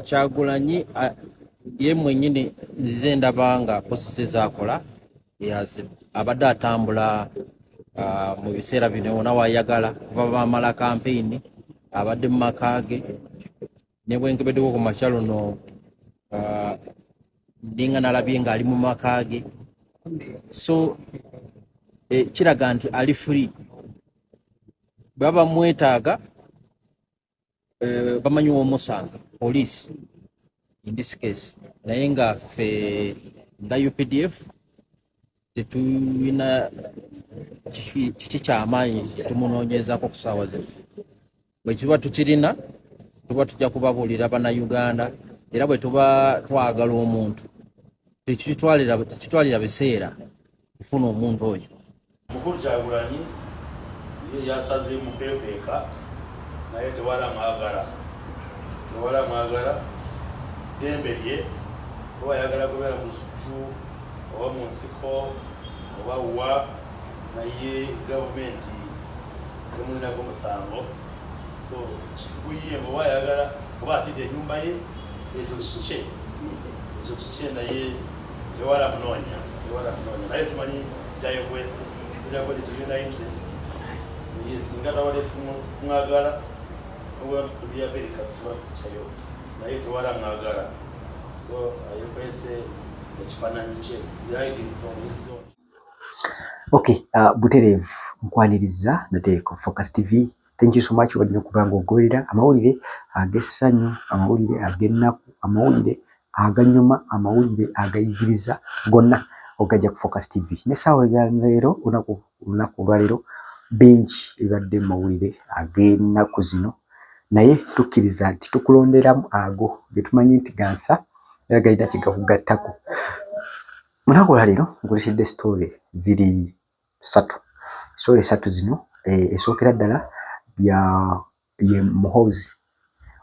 Kyagulanyi ye mwennyini nzize ndaba nga posisi z'akola abadde atambula mu biseera bino wona wayagala kuva bamala kampeyini abadde mu maka ge ne bwe nkebeddeko ku makya luno ndinga nalabye ng'ali mu maka ge, so kiraga nti ali free. Baba mwetaaga bamanyi omusanga police in this case, naye nga ffe nga UPDF tetulina kiki kyamaanyi tumunoonyezaako ku ssaawa zino. Bwe kiba tukirina tuba tujja kubabuulira bannayuganda, era bwe tuba twagala omuntu tekitwalira biseera kufuna omuntu oyo. Mukulu Kyagulanyi yasazeemu peepeeka naye tewala mwagala dembe lye oba yagala kubeera mu Ssuucu oba mu nsiko oba wa naye gavumenti temulinako musango, so kikuye oba yagala oba atidde ennyumba ye ekyo kike naye tewala munoonya naye tumanyi gyayokwese kugyako tetulina interest naye singa tawale tumwagala oba tukuli Amerika tusobola kukyayo naye tewala mwagala, so ayokwese ekifaananyi kye hiding from his zone. Okay, butereevu nkwaniriza nateeko Focus TV. Thank you so much wadde okubanga ogoberera amawulire ag'essanyu, amawulire ag'ennaku, amawulire aganyuma, amawulire agayigiriza gonna ogajja ku Focus TV. N'essaawa ya leero olunaku olwaleero bingi ebadde mu mawulire ag'ennaku zino, naye tukkiriza nti tukulonderamu ago ge tumanyi nti gansa era galina kye gakugattako. Mu lunaku olwaleero nkuleetedde story ziri 3. Story 3 zino esookera ddala ye Muhoozi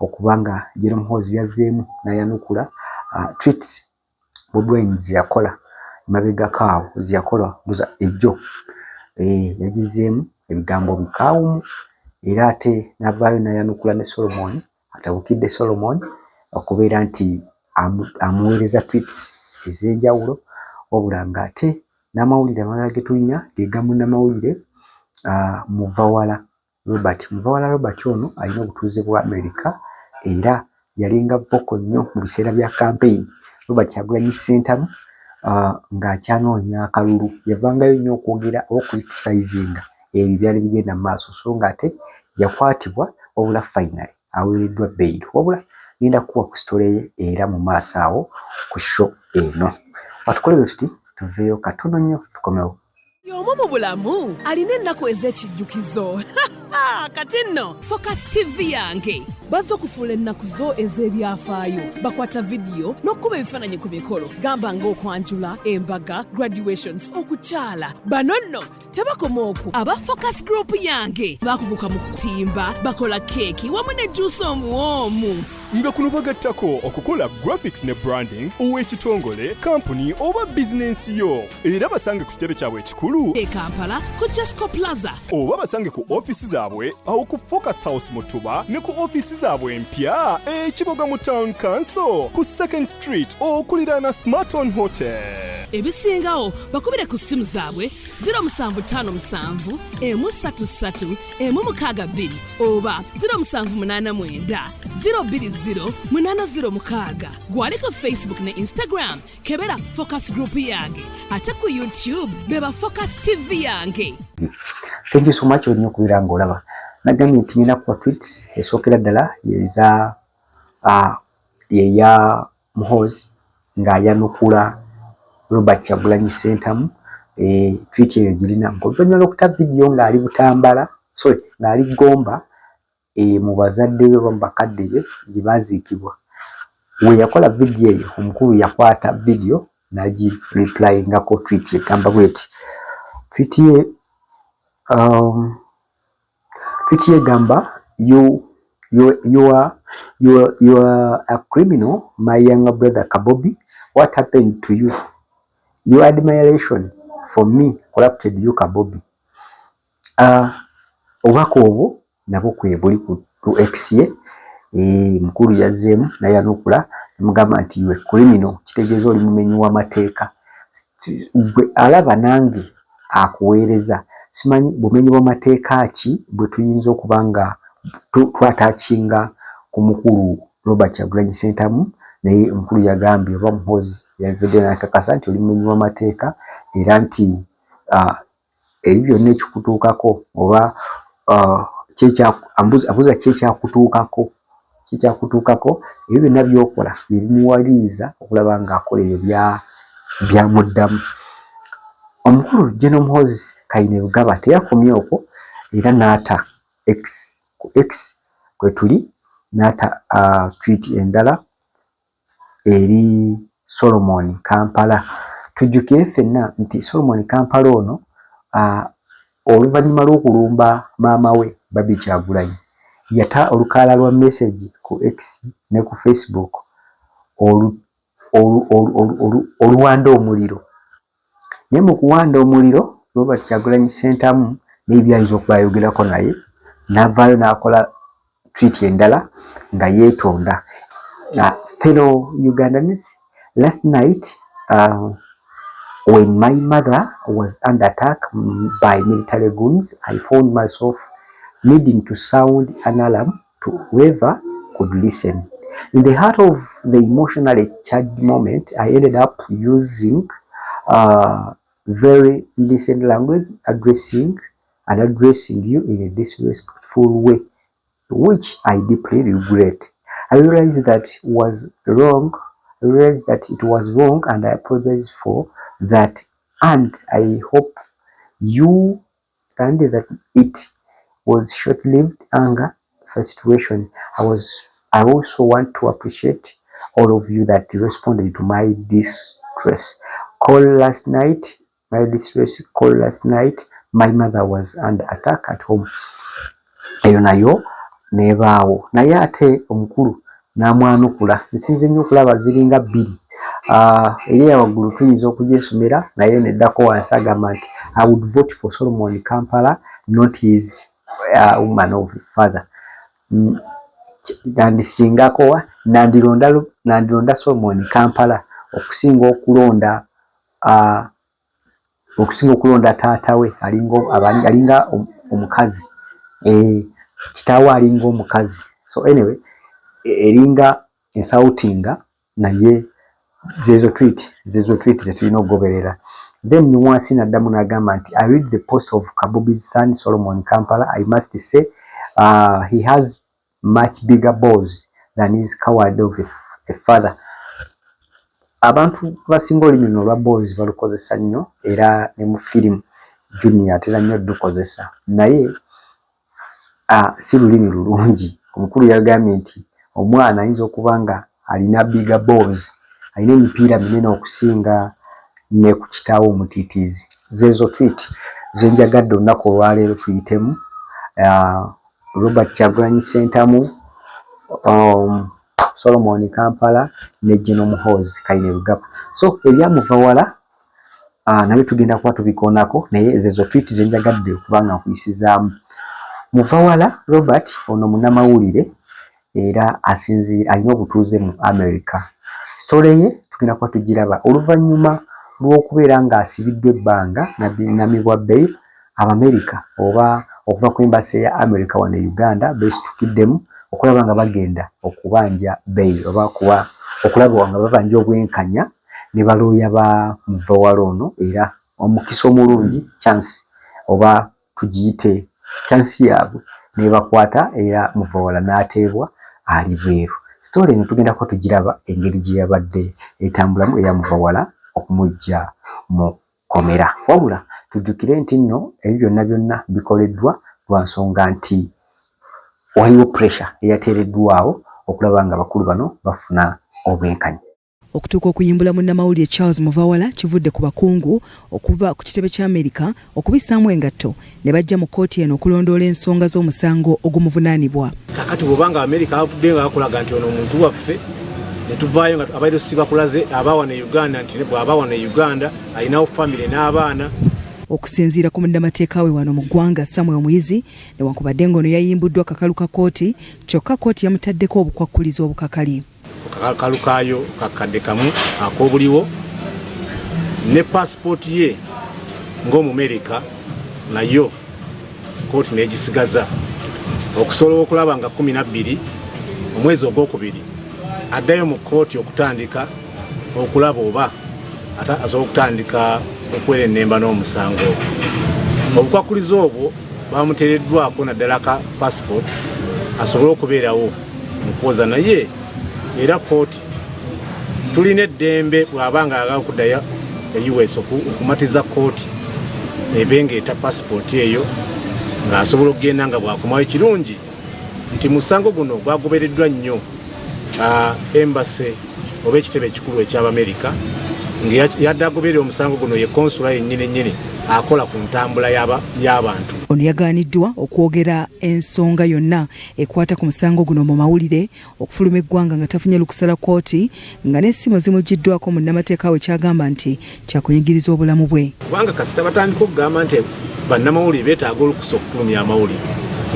okubanga Jero Muhoozi yazzeemu n'ayanukula tweets Bobi Wine ze yakola emabega kaawo ze yakola ejjo, yagizzeemu ebigambo bikaawumu era ate n'avaayo n'ayanukula ne Solomon, atabukidde Solomon okubeera nti amuweereza tweets ez'enjawulo, wabula ng'ate n'amawulire amalala ge tulina ge gamu n'amawulire Muvawala Robert ono alina obutuuze bwa Amerika era yalinga vocal nnyo mu biseera bya campaign. Robert Kyagulanyi Ssentamu ng'akyanoonya akalulu yavangayo nnyo okwogera okulitisayizinga ebyo byali bigenda mu maaso, so ng'ate yakwatibwa wabula finally aweereddwa bail. Wabula genda kuwa ku story ye era mu maaso awo ku show eno. Batukole tuti tuveeyo katono nnyo tukomewo. Y'omu mu bulamu alina ennaku ez'ekijjukizo. Kati nno Focus TV yange bazze okufuula ennaku zo ez'ebyafaayo, bakwata vidiyo n'okkuba ebifaananyi ku mikolo gamba ng'okwanjula, embaga, graduations, okukyala. Bano nno tebakoma okwo, aba Focus Group yange bakuguka mu kutimba, bakola keeki wamu ne juice omuwoomu. Nga kuno bagattako okukola graphics ne branding ow'ekitongole, company oba bizinensi yo, era basange ku kitebe kyabwe ekikulu e Kampala ku Jesco Plaza, oba basange ku office zaabwe awo ku Focus House Mutuba ne ku office zaabwe empya Kiboga mu Town Council ku 2nd Street okuliraana Smarton Hotel. Ebisingawo bakubire ku ssimu zaabwe 0757 133 162 oba 0789 020 gwali ku Facebook ne Instagram kebera Focus Group yange, ate ku YouTube beba Focus TV yange. Thank you so much nnyo kubira ng'olaba. Nagambye nti nina kwa tweets esookera ddala yeya Muhoozi ng'ayanukula Robert Kyagulanyi Ssentamu. Tweet eyo girina ng'oluvannyuma lw'okuta vidiyo ng'ali Butambala, ng'ali Gomba mu bazadde be oba mu bakadde be gye baaziikibwa. We yakola vidiyo eyo omukulu yakwata vidiyo n'agireplyingako tweet egamba bw'eti. Tweet ye gamba you are a criminal, my younger brother Kabobi. What happened to you? Your admiration for me corrupted you, Kabobi. Obako obwo nabo kwe buli ku X ye mukulu yazzeemu naye yanukula namugamba nti iwe kulimino kitegeeza oli mumenyi w'amateeka gwe alaba nange akuweereza simanyi bumenyi bw'amateeka ki bwe tuyinza okuba nga twataakinga ku mukulu Robert Kyagulanyi Ssentamu naye omukulu yagambye oba muhozi yavedde nakakasa nti oli mumenyi w'amateeka era nti ebyo byonna ekikutuukako oba abuuza kyekyakutuukako ebyo byonna byokola bimuwaliriza okulaba ng'akola ebyo byamuddamu. Omukulu General Muhoozi Kainerugaba teyakomye okwo era n'ata ku X kwe tuli n'ata tweet endala eri Solomon Kampala. Tujjukire ffenna nti Solomon Kampala ono oluvannyuma lw'okulumba maama we Baby Kyagulanyi yata olukaala lwa message ku X ne ku Facebook oluwanda omuliro. Naye mu kuwanda omuliro Robert Kyagulanyi Ssentamu n'ebyayinza okuba ayogerako naye n'avaayo n'akola tweet endala nga yeetonda. Fellow Ugandans, last night when my mother was under attack by military goons, I found myself needing to sound an alarm to whoever could listen. In the heart of the emotionally charged moment, I ended up using very decent language, addressing you in a disrespectful way, which I deeply regret. I realized that it was wrong, and I apologize for that. And I hope you understand that it was short-lived anger for situation. I also want to appreciate all of you that responded to my distress call last night. My mother was under attack at home. Eyo nayo nebaawo naye ate omukulu n'amwanukula nsinze nnyo okulaba ziringa bbiri eri yawaggulu tuyinza okugyesomera naye neddako wansi agamba nti I would vote for Solomon Kampala, not his woman of father. Nandisingako nandironda Solomon Kampala okusinga okulonda taata we alinga omukazi kitaawe alinga omukazi. So anyway eringa ensautinga naye zezo tweet zetulina okugoberera. Then Nuwansi naddamu n'agamba nti I read the post of Kabubi's son Solomon Kampala. I must say he has much bigger balls than his coward of a father. Abantu basinga olulimi luno olwa balls balukozesa nnyo era ne mu firimu Junior atera nnyo dukozesa naye si lulimi lulungi. Omukulu yagambye nti omwana ayinza okuba nga alina bigger balls, alina emipiira minene okusinga ne ku kitaawo omutiitiizi. Zezo tweet zenjagadde olunaku olwaleero tuyitemu Robert Kyagulanyi Ssentamu, Solomon Kampala ne General Muhoozi Kainerugaba. So ebyamuva wala nabyo tugenda kuba tubikoonako naye zezo tweet zenjagadde okuba nga nkuyisizaamu. Muvawala Robert ono munnamawulire era alina obutuuze mu America. Story ye tugenda kuba tugiraba oluvannyuma lw'okubeera ng'asibiddwa ebbanga namibwa bail Abamerika oba okuva ku embassy ya America wano e Uganda beesitukiddemu okulaba nga bagenda okubanja bail oba okulaba nga babanja obwenkanya ne balooya ba muvawala ono era omukisa omulungi chance oba tugiyite chance yaabwe ne bakwata era muvawala n'ateebwa ali bweru. Story eno tugenda kuba tugiraba engeri gye yabadde etambulamu eya muvawala okumujja mu komera. Wabula tujjukire nti nno ebyo byonna bikoleddwa lwa nsonga nti waliwo pressure eyateereddwawo okulaba nga bakulu bano bafuna obwenkanya. Okutuuka okuyimbula munnamawulire Charles Muvawala kivudde ku bakungu okuva ku kitebe kya Amerika okubissaamu engatto ne bajja mu kkooti eno okulondoola ensonga z'omusango ogumuvunaanibwa. Kakati bw'obanga Amerika avudde nga akulaga nti ono omuntu waffe ne tuvaayo nga abaire sibakulaze abaawa ne Uganda nti bw'abaawa ne Uganda alinawo family n'abaana. okusinziira ku munnamateeka we wano mu ggwanga Samuel Muyizi newankubadde ng'ono yayimbuddwa kakalu ka kooti kyokka kooti yamutaddeko obukwakkulizo obukakali. Kakalu kaayo kakadde kamu ak'obuliwo ne paasipooti ye ng'Omumerika nayo kooti n'egisigaza okusobola okulaba nga 12 omwezi ogwokubiri addayo mu kooti okutandika okulaba oba asobola okutandika okwerennemba n'omusango. Obukwakkulizo obwo bamuteereddwako naddala ka paasipooti asobole okubeerawo mu kwoza naye era kooti tulina eddembe bw'abanga ayagala okuddayo US okumatiza kooti ebengeeta paasipooti eyo ng'asobola okugenda nga bwakomawo. Ekirungi nti musango guno gwagobereddwa nnyo embassy oba ekitebe ekikulu eky'Abamerika ng'eyadde agoberera omusango guno ye konsula yennyini akola ku ntambula y'abantu. Ono yagaaniddwa okwogera ensonga yonna ekwata ku musango guno mu mawulire okufuluma eggwanga nga tafunye lukusala kooti nga n'essimu zimugiddwako munnamateeka we kyagamba nti kyakuyigiriza obulamu bwe. Kubanga kasita batandika okugamba nti bannamawulire beetaaga olukusa okufulumya amawulire,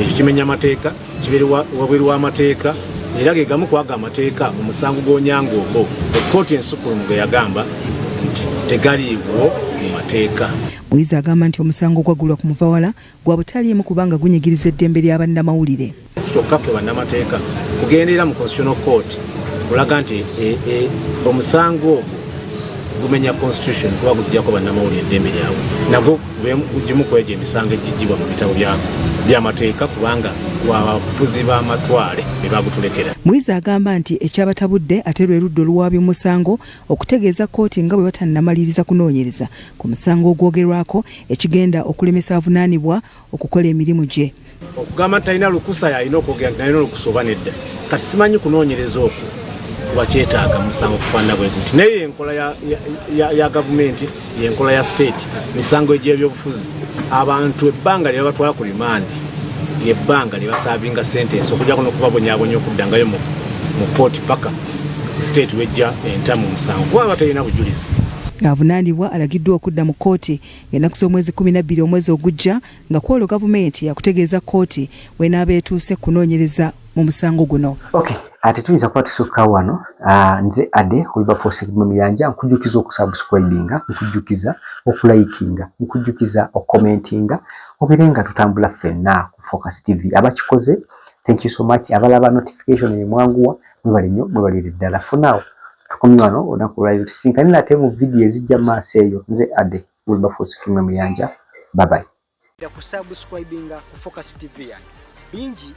ekyo kimenya amateeka, kibeera wabweru w'amateeka era ge gamu kwaga amateeka mu musango gw'Onyango ogwo ekkooti ensukulumu ge yagamba nti tegaliiwo mu mateeka. Muyizi agamba nti omusango gwagulwa ku muvawala gwa butaliimu kubanga gunyigiriza eddembe lya bannamawulire. Kyokka ffe bannamateeka kugendera mu Constitutional Court kulaga nti omusango ogwo gumenya constitution kuba gujjako bannamawulire eddembe lyabwe nagwo gugimu kwegyo emisango egigibwa mu bitabo by'amateeka kubanga abafuzi b'amatwale be bagutulekera. Muyizi agamba nti ekyabatabudde ate lwe ludda oluwaabi musango okutegeeza kooti nga bwe batannamaliriza kunoonyereza ku musango ogwogerwako ekigenda okulemesa avunaanibwa okukola emirimu gye. Okugamba nti talina lukusa yalina okwogera nti talina lukusa oba nedda kati simanyi kunoonyereza okwo kuba kyetaaga musango okufaanana bwe guti naye enkola ya gavumenti yenkola ya state misango egy'ebyobufuzi abantu ebbanga lye babatwala ku rimandi yebbanga lye basaavinga sentensi okujjako n'okubabonyaabonya okuddangayo mu kooti paka state wejja entamu musango kuba batalina bujulizi. Avunaanibwa alagiddwa okudda mu kooti ennaku z'omwezi 12 omwezi ogujja nga kwolwo gavumenti yakutegeeza kooti w'enaaba etuuse kunoonyereza mu musango guno. Okay, ate tuyinza kuba tusukka wano nze Ade Wilberforce Muyanja nkujjukiza okusubscribinga, nkujjukiza okulayikinga, nkujjukiza okukomentinga obeere nga tutambula ffenna ku Focus TV. Abakikoze thank you so much. Abalaba notification emwanguwa mwebale nnyo mwebalire ddala. For now tukomye wano olunaku lwaleero tusinkanira ate mu vidiyo ezijja maaso eyo. Nze Ade Wilberforce Muyanja, bye bye. Kusubscribinga ku Focus TV yange bingi